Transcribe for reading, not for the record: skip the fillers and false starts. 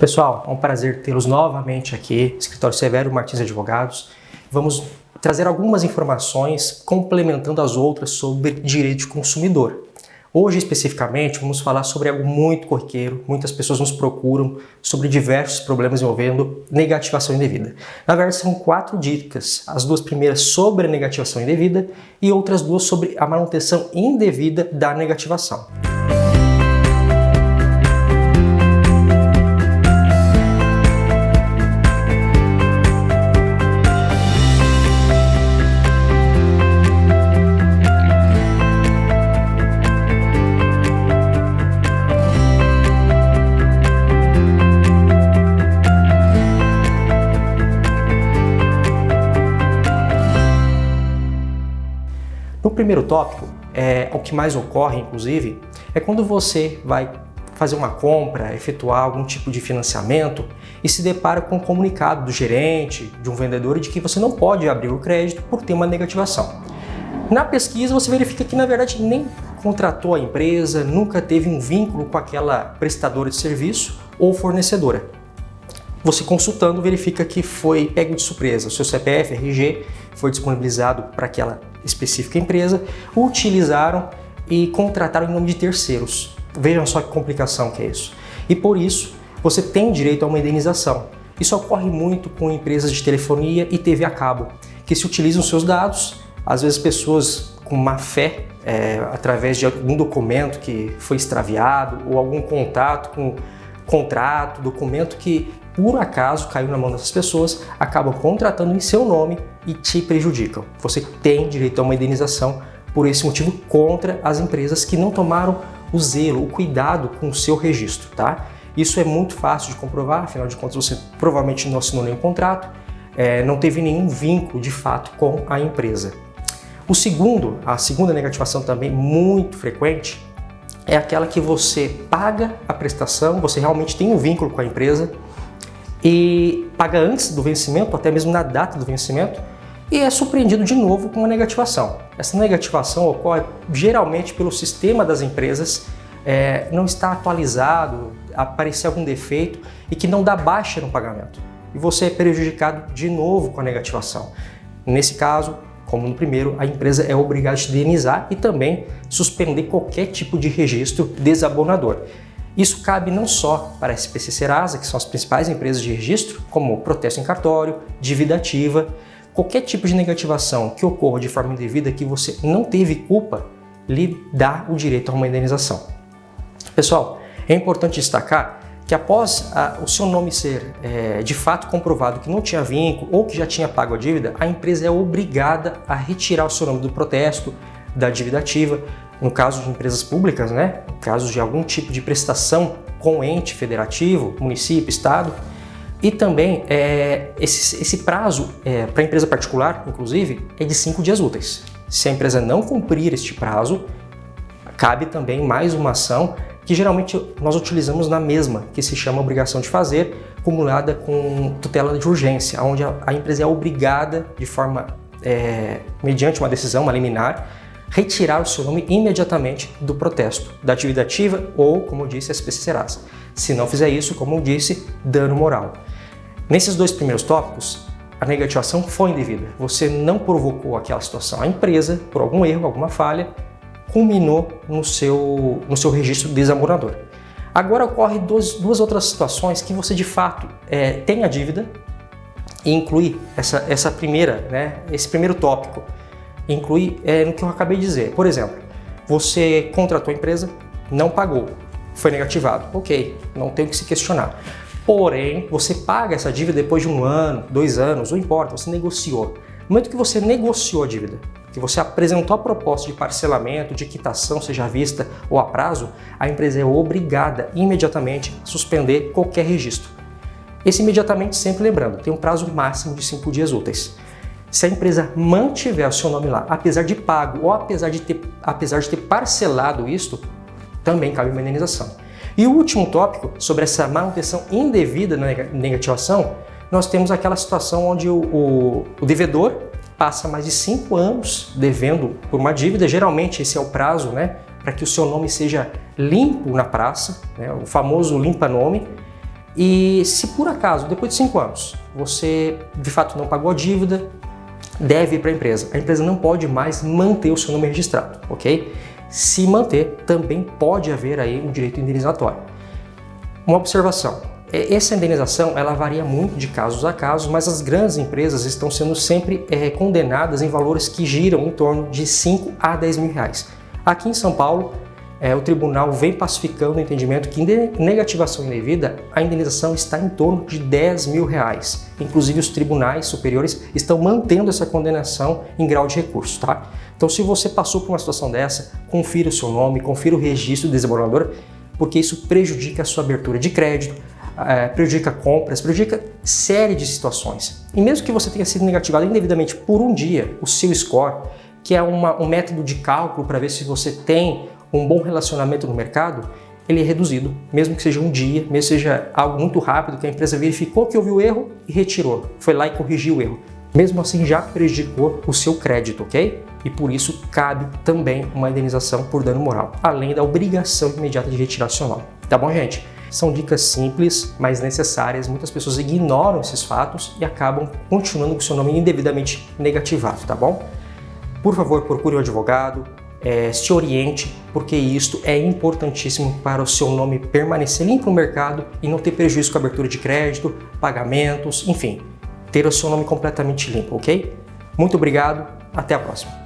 Pessoal, é um prazer tê-los novamente aqui, Escritório Severo Martins Advogados. Vamos trazer algumas informações complementando as outras sobre direito de consumidor. Hoje, especificamente, vamos falar sobre algo muito corriqueiro, muitas pessoas nos procuram sobre diversos problemas envolvendo negativação indevida. Na verdade, são 4 dicas, as 2 primeiras sobre a negativação indevida e outras 2 sobre a manutenção indevida da negativação. No primeiro tópico, o que mais ocorre, inclusive, é quando você vai fazer uma compra, efetuar algum tipo de financiamento e se depara com um comunicado do gerente, de um vendedor, de que você não pode abrir o crédito por ter uma negativação. Na pesquisa, você verifica que, na verdade, nem contratou a empresa, nunca teve um vínculo com aquela prestadora de serviço ou fornecedora. Você consultando, verifica que foi pego de surpresa. O seu CPF, RG, foi disponibilizado para aquela específica empresa, utilizaram e contrataram em nome de terceiros. Vejam só que complicação que é isso. E por isso, você tem direito a uma indenização. Isso ocorre muito com empresas de telefonia e TV a cabo, que se utilizam seus dados, às vezes pessoas com má fé, através de algum documento que foi extraviado ou algum contato com contrato, documento que por acaso caiu na mão dessas pessoas, acabam contratando em seu nome e te prejudicam. Você tem direito a uma indenização por esse motivo contra as empresas que não tomaram o zelo, o cuidado com o seu registro, tá? Isso é muito fácil de comprovar, afinal de contas você provavelmente não assinou nenhum contrato, não teve nenhum vínculo de fato com a empresa. A segunda negativação também muito frequente é aquela que você paga a prestação, você realmente tem um vínculo com a empresa, e paga antes do vencimento, até mesmo na data do vencimento, e é surpreendido de novo com uma negativação. Essa negativação ocorre geralmente pelo sistema das empresas, não está atualizado, aparecer algum defeito e que não dá baixa no pagamento. E você é prejudicado de novo com a negativação. Nesse caso, como no primeiro, a empresa é obrigada a te indenizar e também suspender qualquer tipo de registro desabonador. Isso cabe não só para a SPC Serasa, que são as principais empresas de registro, como protesto em cartório, dívida ativa, qualquer tipo de negativação que ocorra de forma indevida que você não teve culpa, lhe dá o direito a uma indenização. Pessoal, é importante destacar que após o seu nome ser de fato comprovado que não tinha vínculo ou que já tinha pago a dívida, a empresa é obrigada a retirar o seu nome do protesto, da dívida ativa, no caso de empresas públicas, no caso de algum tipo de prestação com ente federativo, município, estado, e também esse prazo para a empresa particular, inclusive, é de 5 dias úteis. Se a empresa não cumprir este prazo, cabe também mais uma ação que geralmente nós utilizamos na mesma, que se chama obrigação de fazer, acumulada com tutela de urgência, onde a empresa é obrigada, de forma, mediante uma decisão, uma liminar, retirar o seu nome imediatamente do protesto, da dívida ativa ou, como eu disse, a SPC Serasa. Se não fizer isso, como eu disse, dano moral. Nesses 2 primeiros tópicos, a negativação foi indevida. Você não provocou aquela situação. A empresa, por algum erro, alguma falha, culminou no seu registro desabonador. Agora ocorre 2 outras situações que você de fato tem a dívida e inclui essa primeira, esse primeiro tópico. Inclui no que eu acabei de dizer. Por exemplo, você contratou a empresa, não pagou, foi negativado. Ok, não tem o que se questionar. Porém, você paga essa dívida depois de 1 ano, 2 anos, não importa, você negociou. No momento que você negociou a dívida, que você apresentou a proposta de parcelamento, de quitação, seja à vista ou a prazo, a empresa é obrigada imediatamente a suspender qualquer registro. Esse imediatamente, sempre lembrando, tem um prazo máximo de 5 dias úteis. Se a empresa mantiver o seu nome lá, apesar de pago ou apesar de ter parcelado isto, também cabe uma indenização. E o último tópico, sobre essa manutenção indevida na negativação, nós temos aquela situação onde o devedor passa mais de 5 anos devendo por uma dívida, geralmente esse é o prazo, para que o seu nome seja limpo na praça, o famoso limpa-nome, E se por acaso, depois de 5 anos, você de fato não pagou a dívida, deve ir para a empresa. A empresa não pode mais manter o seu nome registrado, ok? Se manter, também pode haver aí um direito indenizatório. Uma observação, essa indenização ela varia muito de casos a casos, mas as grandes empresas estão sendo sempre condenadas em valores que giram em torno de 5 a 10 mil reais. Aqui em São Paulo, o tribunal vem pacificando o entendimento que em negativação indevida, a indenização está em torno de 10 mil reais. Inclusive os tribunais superiores estão mantendo essa condenação em grau de recurso, tá? Então se você passou por uma situação dessa, confira o seu nome, confira o registro do desembolsador, porque isso prejudica a sua abertura de crédito, prejudica compras, prejudica série de situações. E mesmo que você tenha sido negativado indevidamente por um dia, o seu score, que é um método de cálculo para ver se você tem um bom relacionamento no mercado, ele é reduzido, mesmo que seja um dia, mesmo que seja algo muito rápido, que a empresa verificou que houve o erro e retirou, foi lá e corrigiu o erro. Mesmo assim já prejudicou o seu crédito, ok? E por isso cabe também uma indenização por dano moral, além da obrigação imediata de retirar seu nome. Tá bom, gente? São dicas simples, mas necessárias. Muitas pessoas ignoram esses fatos e acabam continuando com seu nome indevidamente negativado, tá bom? Por favor, procure um advogado, se oriente, porque isto é importantíssimo para o seu nome permanecer limpo no mercado e não ter prejuízo com a abertura de crédito, pagamentos, enfim, ter o seu nome completamente limpo, ok? Muito obrigado, até a próxima.